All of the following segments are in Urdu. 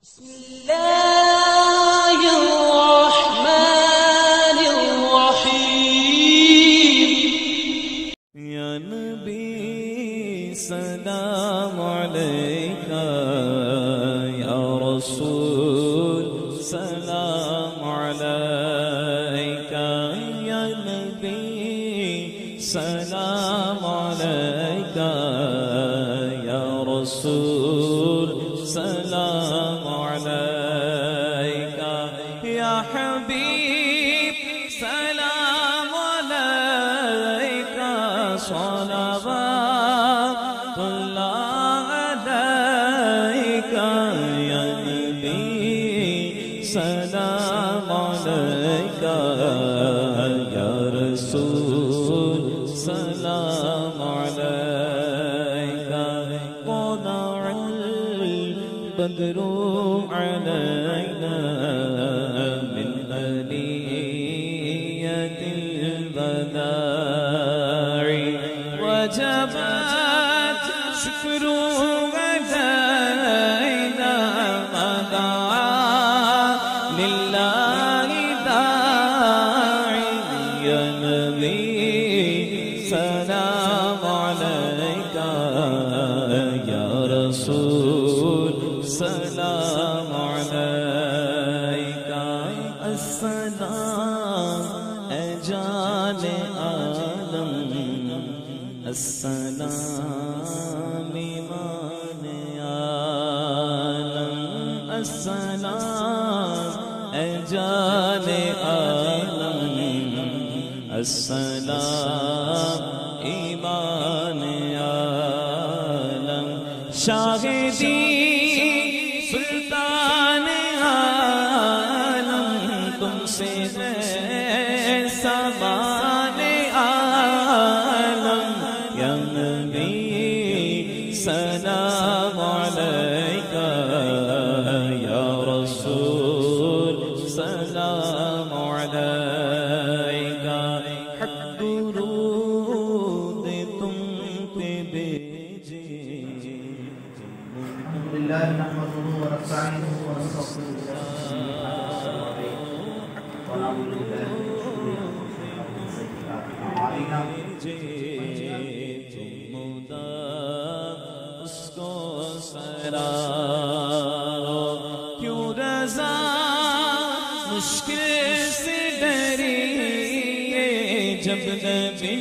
بسم الله الرحمن الرحيم يا نبي سلام عليك يا رسول سلام عليك يا نبي سلام عليك يا رسول سلام عليك يا حبيب سلام عليك صلوات الله عليك يا نبي سلام عليك يا رسول سلام عليك طلع البدر علينا من ثنية الوداع وجبت شكر علينا ما دعا لله داعي يا نبي سلام عليك يا رسول سلام عليك السلام أجال عالم السلام إيمان عالم السلام أجال عالم السلام إيمان عالم شاهدی سلطان عالم تم سے سامان عالم یا نبی سلام علیک یا رسول سلام علیک حق درود تم پہ بھیجے الحمد لله نحمده ونستعينه ونستغفره ونعوذ بالله من شرور انفسنا ومن سيئات اعمالنا اس کو سرارو کیوں رضا مشکل سے ڈریے جب نبی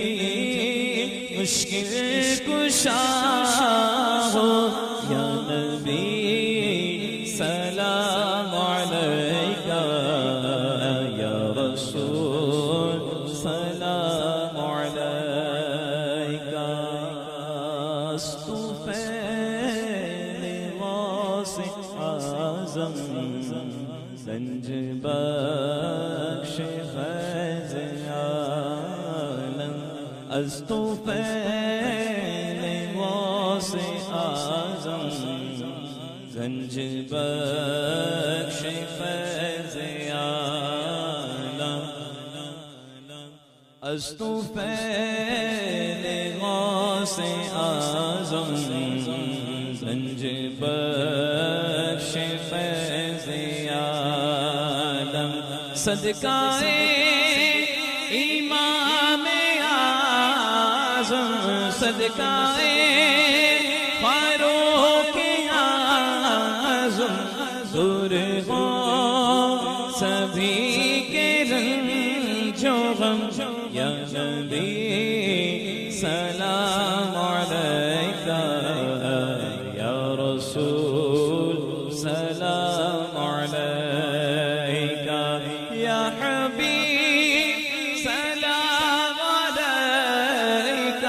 مشکل کشا ہو یا نبی سلام علیک یا رسول سلام علیک استفیل واسع اعظم رنج بخش فیض عالم استفیل واسع اعظم رنج بخش فیض عالم استفیل غوث اعظم رنج بخش فیض عالم صدقہ امام اعظم صدقہ فاروق اعظم دور ہو سبھی کے رنج و غم یا نبی سلام علیک یا رسول سلام علیک یا حبیب سلام علیک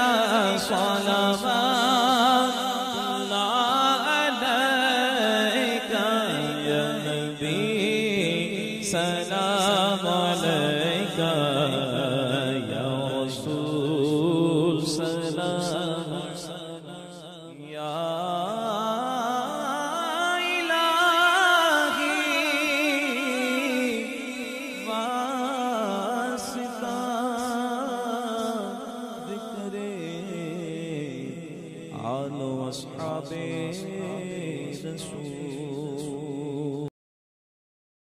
صلوات اللہ علیک یا نبی سلام علیک